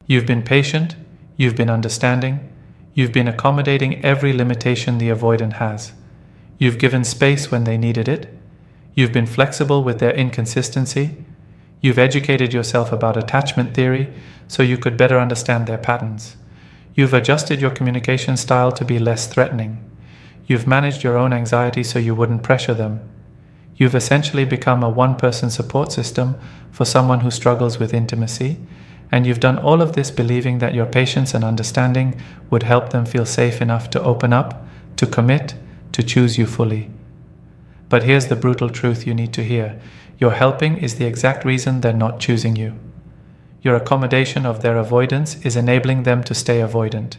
You've been patient, you've been understanding, you've been accommodating every limitation the avoidant has. You've given space when they needed it. You've been flexible with their inconsistency. You've educated yourself about attachment theory so you could better understand their patterns. You've adjusted your communication style to be less threatening. You've managed your own anxiety so you wouldn't pressure them. You've essentially become a one-person support system for someone who struggles with intimacy, and you've done all of this believing that your patience and understanding would help them feel safe enough to open up, to commit, to choose you fully. But here's the brutal truth you need to hear. Your helping is the exact reason they're not choosing you. Your accommodation of their avoidance is enabling them to stay avoidant.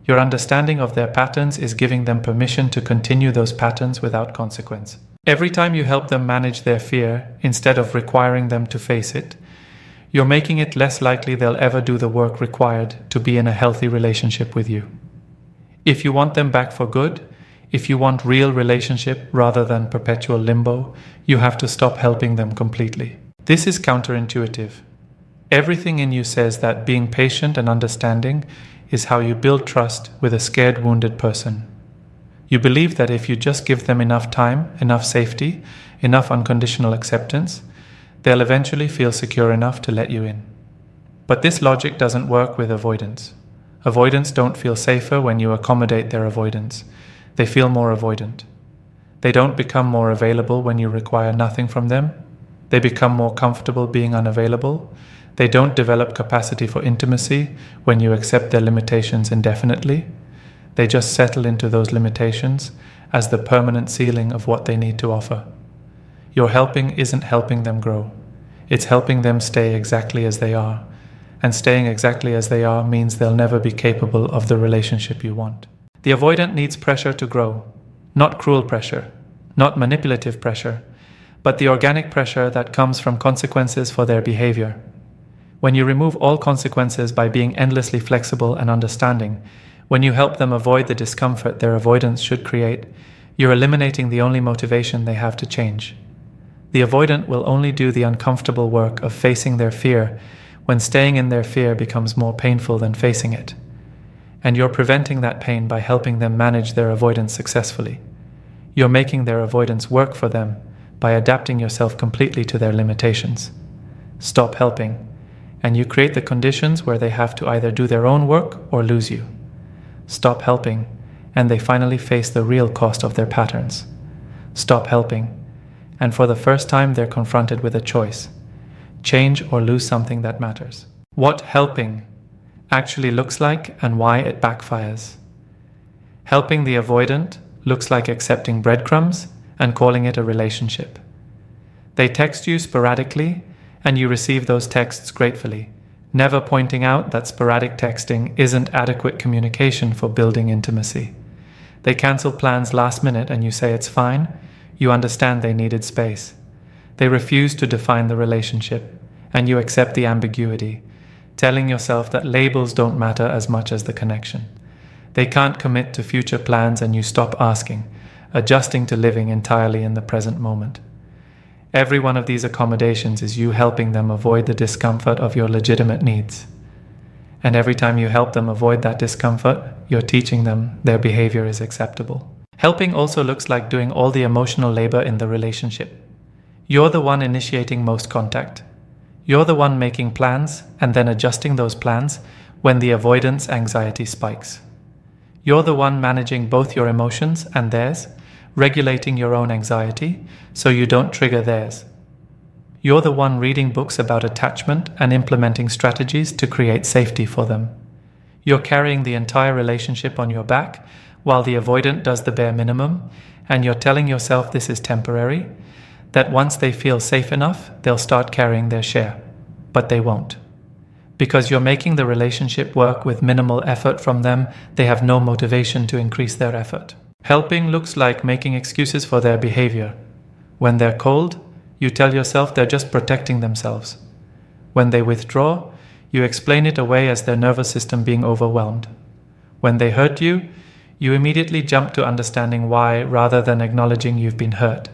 Your understanding of their patterns is giving them permission to continue those patterns without consequence. Every time you help them manage their fear, instead of requiring them to face it, you're making it less likely they'll ever do the work required to be in a healthy relationship with you. If you want them back for good, if you want real relationship rather than perpetual limbo, you have to stop helping them completely. This is counterintuitive. Everything in you says that being patient and understanding is how you build trust with a scared, wounded person. You believe that if you just give them enough time, enough safety, enough unconditional acceptance, they'll eventually feel secure enough to let you in. But this logic doesn't work with avoidance. Avoidants don't feel safer when you accommodate their avoidance. They feel more avoidant. They don't become more available when you require nothing from them. They become more comfortable being unavailable. They don't develop capacity for intimacy when you accept their limitations indefinitely. They just settle into those limitations as the permanent ceiling of what they need to offer. Your helping isn't helping them grow. It's helping them stay exactly as they are. And staying exactly as they are means they'll never be capable of the relationship you want. The avoidant needs pressure to grow, not cruel pressure, not manipulative pressure, but the organic pressure that comes from consequences for their behavior. When you remove all consequences by being endlessly flexible and understanding, when you help them avoid the discomfort their avoidance should create, you're eliminating the only motivation they have to change. The avoidant will only do the uncomfortable work of facing their fear when staying in their fear becomes more painful than facing it. And you're preventing that pain by helping them manage their avoidance successfully. You're making their avoidance work for them by adapting yourself completely to their limitations. Stop helping, and you create the conditions where they have to either do their own work or lose you. Stop helping, and they finally face the real cost of their patterns. Stop helping, and for the first time they're confronted with a choice: change or lose something that matters. What helping actually looks like and why it backfires. Helping the avoidant looks like accepting breadcrumbs and calling it a relationship. They text you sporadically, and you receive those texts gratefully, never pointing out that sporadic texting isn't adequate communication for building intimacy. They cancel plans last minute and you say it's fine. You understand they needed space. They refuse to define the relationship, and you accept the ambiguity, telling yourself that labels don't matter as much as the connection. They can't commit to future plans and you stop asking, adjusting to living entirely in the present moment. Every one of these accommodations is you helping them avoid the discomfort of your legitimate needs. And every time you help them avoid that discomfort, you're teaching them their behavior is acceptable. Helping also looks like doing all the emotional labor in the relationship. You're the one initiating most contact. You're the one making plans and then adjusting those plans when the avoidance anxiety spikes. You're the one managing both your emotions and theirs, regulating your own anxiety so you don't trigger theirs. You're the one reading books about attachment and implementing strategies to create safety for them. You're carrying the entire relationship on your back while the avoidant does the bare minimum, and you're telling yourself this is temporary, that once they feel safe enough, they'll start carrying their share. But they won't. Because you're making the relationship work with minimal effort from them, they have no motivation to increase their effort. Helping looks like making excuses for their behavior. When they're cold, you tell yourself they're just protecting themselves. When they withdraw, you explain it away as their nervous system being overwhelmed. When they hurt you, you immediately jump to understanding why rather than acknowledging you've been hurt.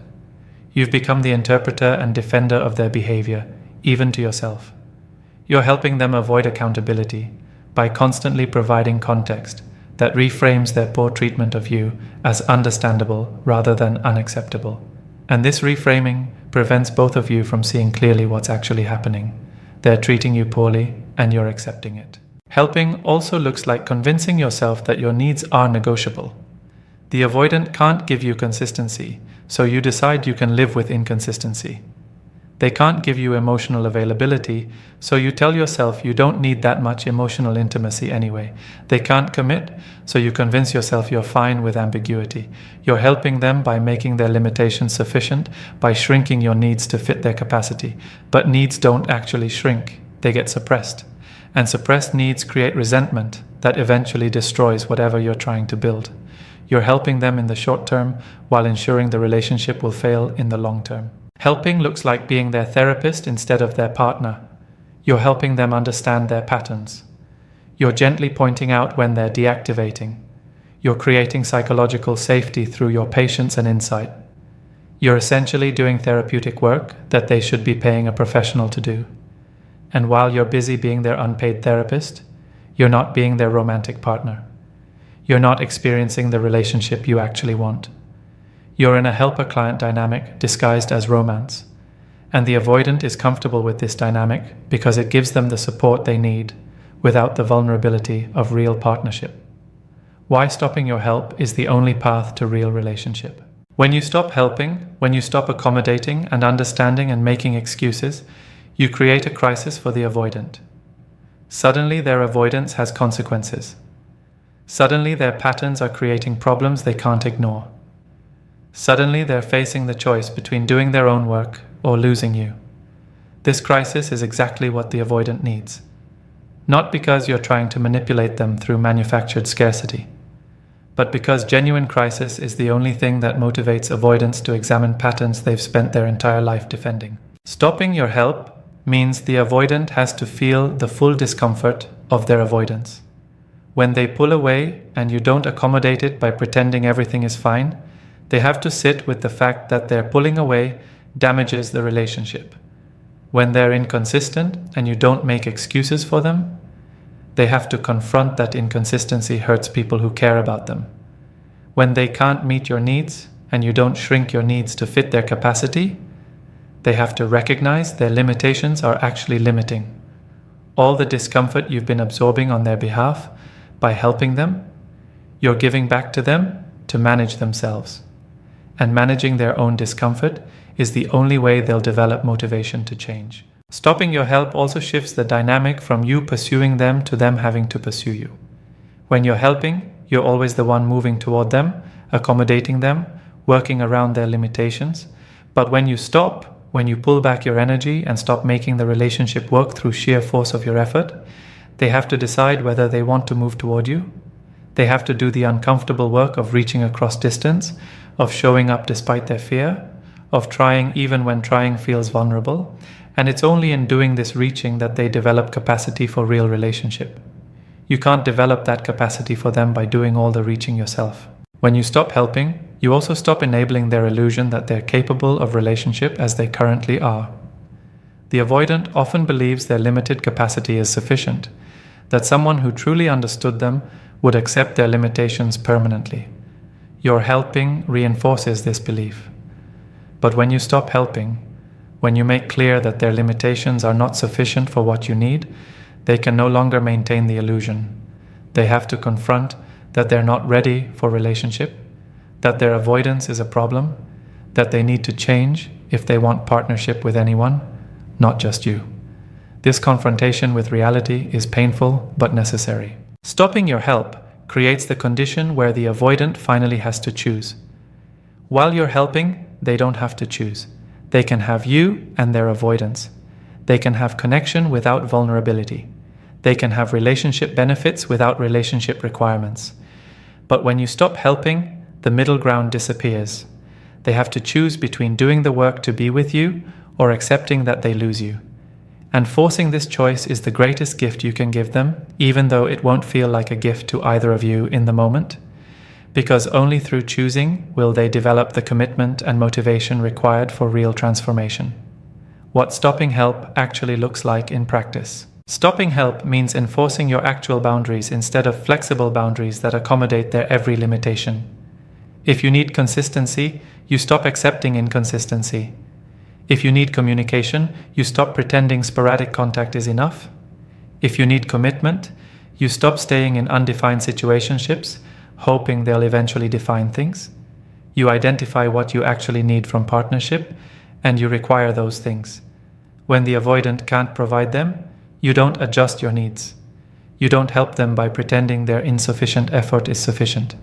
You've become the interpreter and defender of their behavior, even to yourself. You're helping them avoid accountability by constantly providing context that reframes their poor treatment of you as understandable rather than unacceptable. And this reframing prevents both of you from seeing clearly what's actually happening. They're treating you poorly and you're accepting it. Helping also looks like convincing yourself that your needs are negotiable. The avoidant can't give you consistency, so you decide you can live with inconsistency. They can't give you emotional availability, so you tell yourself you don't need that much emotional intimacy anyway. They can't commit, so you convince yourself you're fine with ambiguity. You're helping them by making their limitations sufficient, by shrinking your needs to fit their capacity. But needs don't actually shrink, they get suppressed. And suppressed needs create resentment that eventually destroys whatever you're trying to build. You're helping them in the short term while ensuring the relationship will fail in the long term. Helping looks like being their therapist instead of their partner. You're helping them understand their patterns. You're gently pointing out when they're deactivating. You're creating psychological safety through your patience and insight. You're essentially doing therapeutic work that they should be paying a professional to do. And while you're busy being their unpaid therapist, you're not being their romantic partner. You're not experiencing the relationship you actually want. You're in a helper-client dynamic disguised as romance, and the avoidant is comfortable with this dynamic because it gives them the support they need without the vulnerability of real partnership. Why stopping your help is the only path to real relationship. When you stop helping, when you stop accommodating and understanding and making excuses, you create a crisis for the avoidant. Suddenly their avoidance has consequences. Suddenly their patterns are creating problems they can't ignore. Suddenly they're facing the choice between doing their own work or losing you. This crisis is exactly what the avoidant needs. Not because you're trying to manipulate them through manufactured scarcity, but because genuine crisis is the only thing that motivates avoidants to examine patterns they've spent their entire life defending. Stopping your help means the avoidant has to feel the full discomfort of their avoidance. When they pull away and you don't accommodate it by pretending everything is fine, they have to sit with the fact that their pulling away damages the relationship. When they're inconsistent and you don't make excuses for them, they have to confront that inconsistency hurts people who care about them. When they can't meet your needs and you don't shrink your needs to fit their capacity, they have to recognize their limitations are actually limiting. All the discomfort you've been absorbing on their behalf by helping them, you're giving back to them to manage themselves. And managing their own discomfort is the only way they'll develop motivation to change. Stopping your help also shifts the dynamic from you pursuing them to them having to pursue you. When you're helping, you're always the one moving toward them, accommodating them, working around their limitations. But when you stop, when you pull back your energy and stop making the relationship work through sheer force of your effort, they have to decide whether they want to move toward you. They have to do the uncomfortable work of reaching across distance, of showing up despite their fear, of trying even when trying feels vulnerable, and it's only in doing this reaching that they develop capacity for real relationship. You can't develop that capacity for them by doing all the reaching yourself. When you stop helping, you also stop enabling their illusion that they're capable of relationship as they currently are. The avoidant often believes their limited capacity is sufficient, that someone who truly understood them would accept their limitations permanently. Your helping reinforces this belief. But when you stop helping, when you make clear that their limitations are not sufficient for what you need, they can no longer maintain the illusion. They have to confront that they're not ready for relationship, that their avoidance is a problem, that they need to change if they want partnership with anyone, not just you. This confrontation with reality is painful but necessary. Stopping your help creates the condition where the avoidant finally has to choose. While you're helping, they don't have to choose. They can have you and their avoidance. They can have connection without vulnerability. They can have relationship benefits without relationship requirements. But when you stop helping, the middle ground disappears. They have to choose between doing the work to be with you or accepting that they lose you. And forcing this choice is the greatest gift you can give them, even though it won't feel like a gift to either of you in the moment. Because only through choosing will they develop the commitment and motivation required for real transformation. What stopping help actually looks like in practice. Stopping help means enforcing your actual boundaries instead of flexible boundaries that accommodate their every limitation. If you need consistency, you stop accepting inconsistency. If you need communication, you stop pretending sporadic contact is enough. If you need commitment, you stop staying in undefined situationships, hoping they'll eventually define things. You identify what you actually need from partnership, and you require those things. When the avoidant can't provide them, you don't adjust your needs. You don't help them by pretending their insufficient effort is sufficient.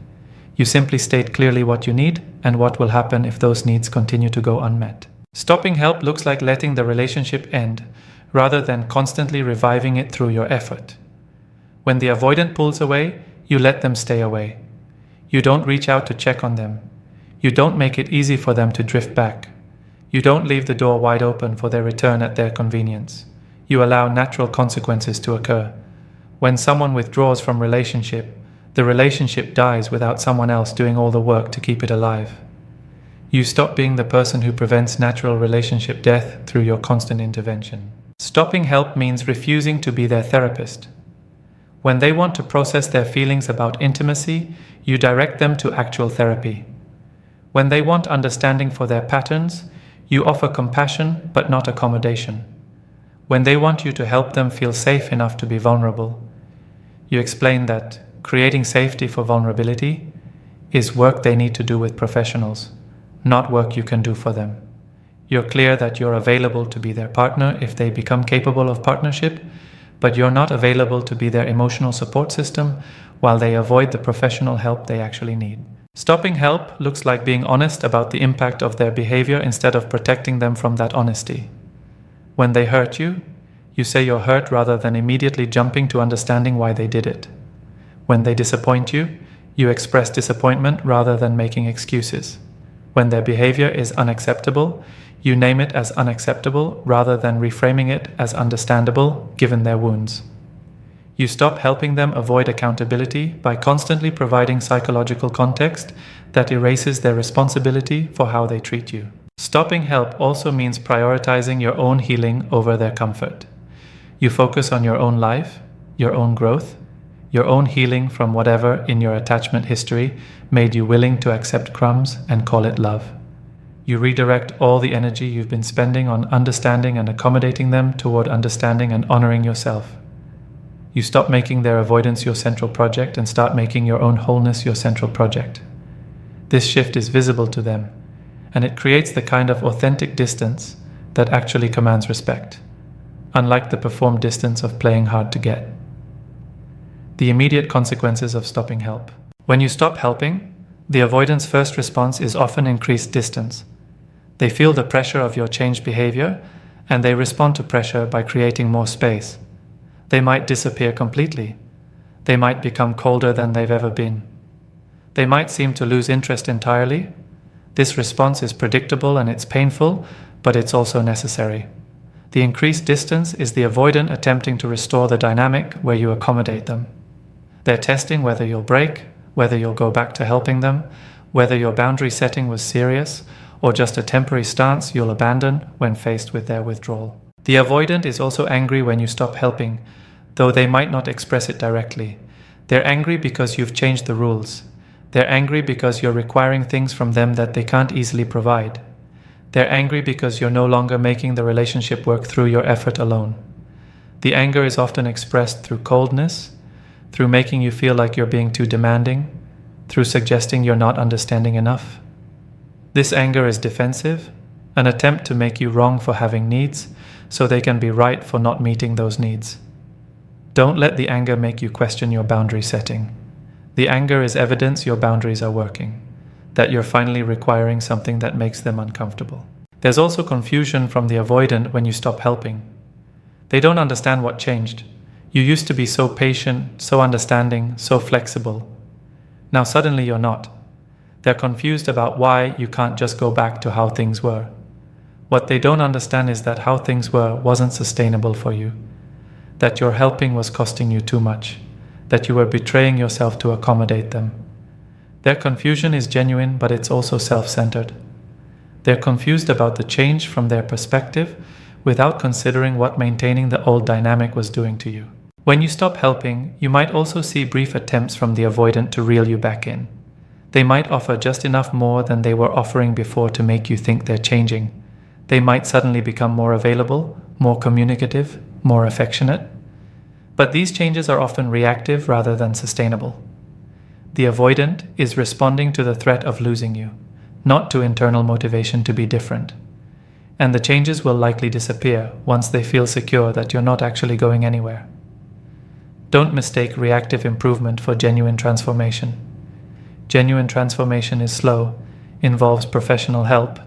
You simply state clearly what you need and what will happen if those needs continue to go unmet. Stopping help looks like letting the relationship end, rather than constantly reviving it through your effort. When the avoidant pulls away, you let them stay away. You don't reach out to check on them. You don't make it easy for them to drift back. You don't leave the door wide open for their return at their convenience. You allow natural consequences to occur. When someone withdraws from relationship, the relationship dies without someone else doing all the work to keep it alive. You stop being the person who prevents natural relationship death through your constant intervention. Stopping help means refusing to be their therapist. When they want to process their feelings about intimacy, you direct them to actual therapy. When they want understanding for their patterns, you offer compassion but not accommodation. When they want you to help them feel safe enough to be vulnerable, you explain that creating safety for vulnerability is work they need to do with professionals, not work you can do for them. You're clear that you're available to be their partner if they become capable of partnership, but you're not available to be their emotional support system while they avoid the professional help they actually need. Stopping help looks like being honest about the impact of their behavior instead of protecting them from that honesty. When they hurt you, you say you're hurt rather than immediately jumping to understanding why they did it. When they disappoint you, you express disappointment rather than making excuses. When their behavior is unacceptable, you name it as unacceptable rather than reframing it as understandable given their wounds. You stop helping them avoid accountability by constantly providing psychological context that erases their responsibility for how they treat you. Stopping help also means prioritizing your own healing over their comfort. You focus on your own life, your own growth, your own healing from whatever in your attachment history made you willing to accept crumbs and call it love. You redirect all the energy you've been spending on understanding and accommodating them toward understanding and honoring yourself. You stop making their avoidance your central project and start making your own wholeness your central project. This shift is visible to them, and it creates the kind of authentic distance that actually commands respect, unlike the performed distance of playing hard to get. The immediate consequences of stopping help. When you stop helping, the avoidant's first response is often increased distance. They feel the pressure of your changed behavior, and they respond to pressure by creating more space. They might disappear completely. They might become colder than they've ever been. They might seem to lose interest entirely. This response is predictable and it's painful, but it's also necessary. The increased distance is the avoidant attempting to restore the dynamic where you accommodate them. They're testing whether you'll break, whether you'll go back to helping them, whether your boundary setting was serious, or just a temporary stance you'll abandon when faced with their withdrawal. The avoidant is also angry when you stop helping, though they might not express it directly. They're angry because you've changed the rules. They're angry because you're requiring things from them that they can't easily provide. They're angry because you're no longer making the relationship work through your effort alone. The anger is often expressed through coldness, through making you feel like you're being too demanding, through suggesting you're not understanding enough. This anger is defensive, an attempt to make you wrong for having needs, so they can be right for not meeting those needs. Don't let the anger make you question your boundary setting. The anger is evidence your boundaries are working, that you're finally requiring something that makes them uncomfortable. There's also confusion from the avoidant when you stop helping. They don't understand what changed. You used to be so patient, so understanding, so flexible. Now suddenly you're not. They're confused about why you can't just go back to how things were. What they don't understand is that how things were wasn't sustainable for you, that your helping was costing you too much, that you were betraying yourself to accommodate them. Their confusion is genuine, but it's also self-centered. They're confused about the change from their perspective, without considering what maintaining the old dynamic was doing to you. When you stop helping, you might also see brief attempts from the avoidant to reel you back in. They might offer just enough more than they were offering before to make you think they're changing. They might suddenly become more available, more communicative, more affectionate. But these changes are often reactive rather than sustainable. The avoidant is responding to the threat of losing you, not to internal motivation to be different. And the changes will likely disappear once they feel secure that you're not actually going anywhere. Don't mistake reactive improvement for genuine transformation. Genuine transformation is slow, involves professional help,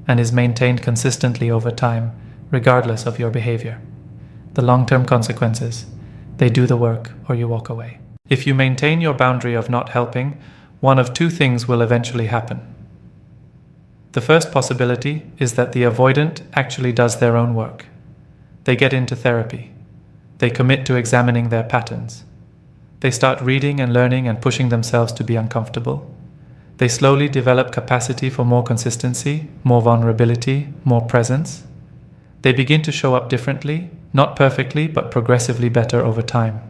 and is maintained consistently over time, regardless of your behavior. The long-term consequences, they do the work or you walk away. If you maintain your boundary of not helping, one of two things will eventually happen. The first possibility is that the avoidant actually does their own work. They get into therapy. They commit to examining their patterns. They start reading and learning and pushing themselves to be uncomfortable. They slowly develop capacity for more consistency, more vulnerability, more presence. They begin to show up differently, not perfectly, but progressively better over time.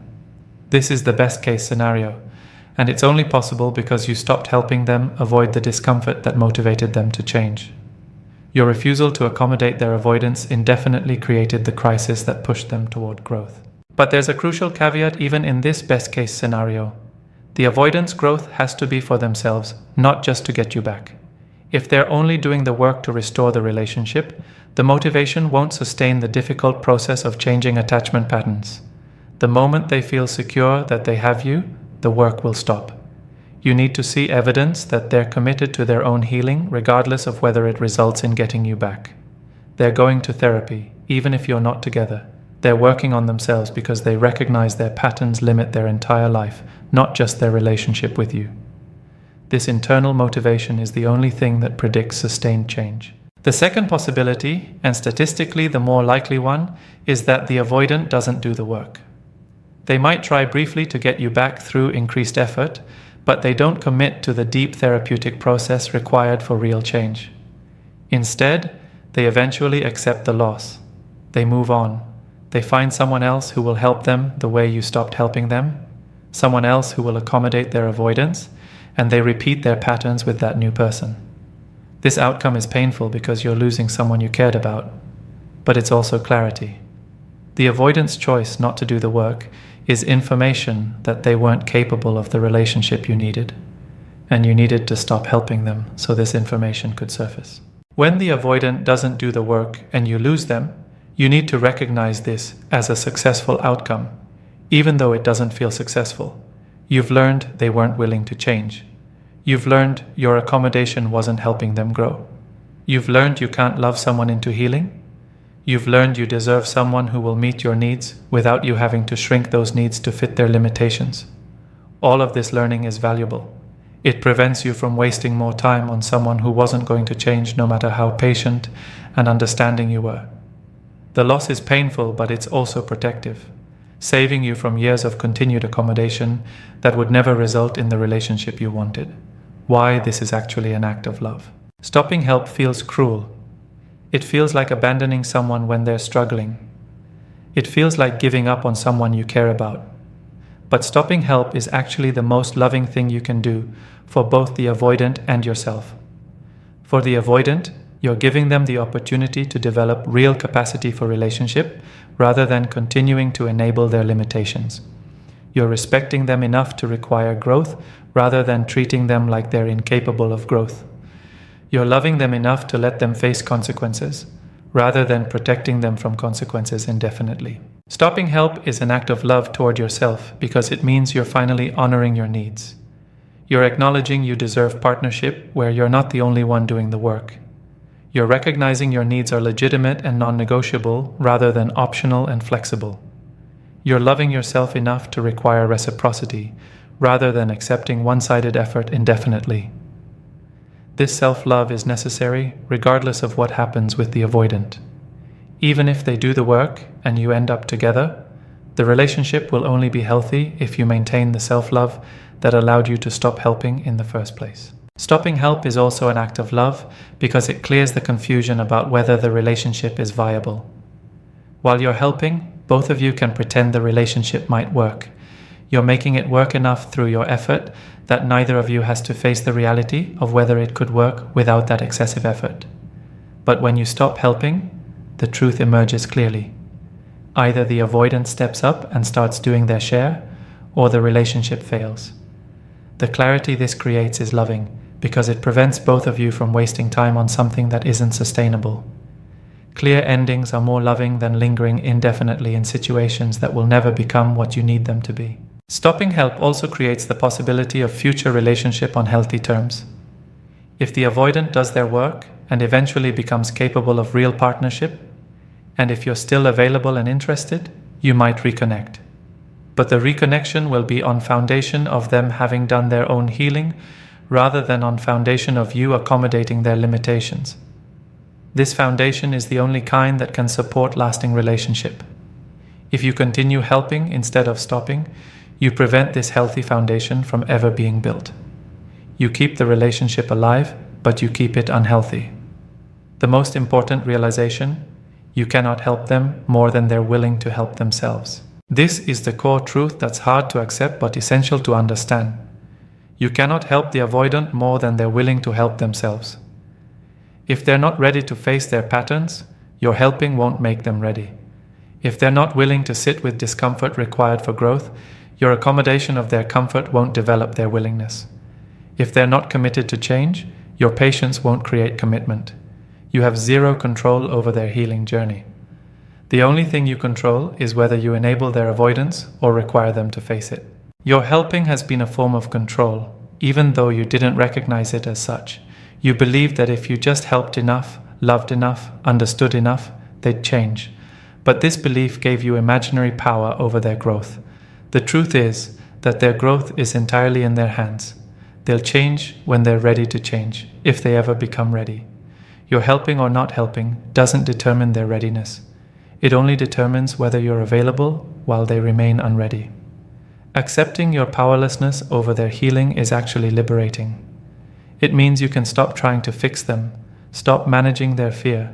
This is the best case scenario, and it's only possible because you stopped helping them avoid the discomfort that motivated them to change. Your refusal to accommodate their avoidance indefinitely created the crisis that pushed them toward growth. But there's a crucial caveat even in this best-case scenario. The avoidance growth has to be for themselves, not just to get you back. If they're only doing the work to restore the relationship, the motivation won't sustain the difficult process of changing attachment patterns. The moment they feel secure that they have you, the work will stop. You need to see evidence that they're committed to their own healing, regardless of whether it results in getting you back. They're going to therapy, even if you're not together. They're working on themselves because they recognize their patterns limit their entire life, not just their relationship with you. This internal motivation is the only thing that predicts sustained change. The second possibility, and statistically the more likely one, is that the avoidant doesn't do the work. They might try briefly to get you back through increased effort, but they don't commit to the deep therapeutic process required for real change. Instead, they eventually accept the loss. They move on. They find someone else who will help them the way you stopped helping them, someone else who will accommodate their avoidance, and they repeat their patterns with that new person. This outcome is painful because you're losing someone you cared about, but it's also clarity. The avoidant's choice not to do the work is information that they weren't capable of the relationship you needed, and you needed to stop helping them so this information could surface. When the avoidant doesn't do the work and you lose them, you need to recognize this as a successful outcome, even though it doesn't feel successful. You've learned they weren't willing to change. You've learned your accommodation wasn't helping them grow. You've learned you can't love someone into healing. You've learned you deserve someone who will meet your needs without you having to shrink those needs to fit their limitations. All of this learning is valuable. It prevents you from wasting more time on someone who wasn't going to change no matter how patient and understanding you were. The loss is painful, but it's also protective, saving you from years of continued accommodation that would never result in the relationship you wanted. Why this is actually an act of love. Stopping help feels cruel. It feels like abandoning someone when they're struggling. It feels like giving up on someone you care about. But stopping help is actually the most loving thing you can do for both the avoidant and yourself. For the avoidant, you're giving them the opportunity to develop real capacity for relationship rather than continuing to enable their limitations. You're respecting them enough to require growth rather than treating them like they're incapable of growth. You're loving them enough to let them face consequences, rather than protecting them from consequences indefinitely. Stopping help is an act of love toward yourself because it means you're finally honoring your needs. You're acknowledging you deserve partnership where you're not the only one doing the work. You're recognizing your needs are legitimate and non-negotiable rather than optional and flexible. You're loving yourself enough to require reciprocity rather than accepting one-sided effort indefinitely. This self-love is necessary regardless of what happens with the avoidant. Even if they do the work and you end up together, the relationship will only be healthy if you maintain the self-love that allowed you to stop helping in the first place. Stopping help is also an act of love because it clears the confusion about whether the relationship is viable. While you're helping, both of you can pretend the relationship might work. You're making it work enough through your effort that neither of you has to face the reality of whether it could work without that excessive effort. But when you stop helping, the truth emerges clearly. Either the avoidant steps up and starts doing their share, or the relationship fails. The clarity this creates is loving, because it prevents both of you from wasting time on something that isn't sustainable. Clear endings are more loving than lingering indefinitely in situations that will never become what you need them to be. Stopping help also creates the possibility of future relationship on healthy terms. If the avoidant does their work and eventually becomes capable of real partnership, and if you're still available and interested, you might reconnect. But the reconnection will be on foundation of them having done their own healing, rather than on foundation of you accommodating their limitations. This foundation is the only kind that can support lasting relationship. If you continue helping instead of stopping, you prevent this healthy foundation from ever being built. You keep the relationship alive, but you keep it unhealthy. The most important realization: you cannot help them more than they're willing to help themselves. This is the core truth that's hard to accept but essential to understand. You cannot help the avoidant more than they're willing to help themselves. If they're not ready to face their patterns, your helping won't make them ready. If they're not willing to sit with discomfort required for growth, your accommodation of their comfort won't develop their willingness. If they're not committed to change, your patience won't create commitment. You have zero control over their healing journey. The only thing you control is whether you enable their avoidance or require them to face it. Your helping has been a form of control, even though you didn't recognize it as such. You believed that if you just helped enough, loved enough, understood enough, they'd change. But this belief gave you imaginary power over their growth. The truth is that their growth is entirely in their hands. They'll change when they're ready to change, if they ever become ready. Your helping or not helping doesn't determine their readiness. It only determines whether you're available while they remain unready. Accepting your powerlessness over their healing is actually liberating. It means you can stop trying to fix them, stop managing their fear,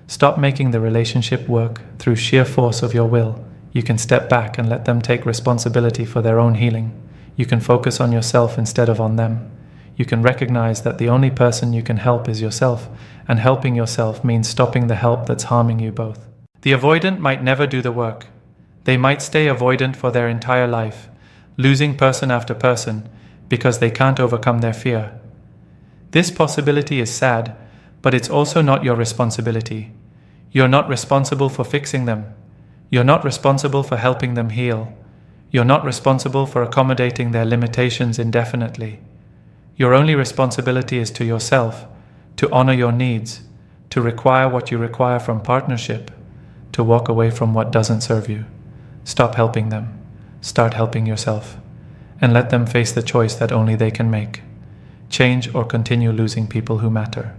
stop making the relationship work through sheer force of your will. You can step back and let them take responsibility for their own healing. You can focus on yourself instead of on them. You can recognize that the only person you can help is yourself, and helping yourself means stopping the help that's harming you both. The avoidant might never do the work. They might stay avoidant for their entire life, losing person after person because they can't overcome their fear. This possibility is sad, but it's also not your responsibility. You're not responsible for fixing them. You're not responsible for helping them heal. You're not responsible for accommodating their limitations indefinitely. Your only responsibility is to yourself, to honor your needs, to require what you require from partnership, to walk away from what doesn't serve you. Stop helping them. Start helping yourself. And let them face the choice that only they can make. Change or continue losing people who matter.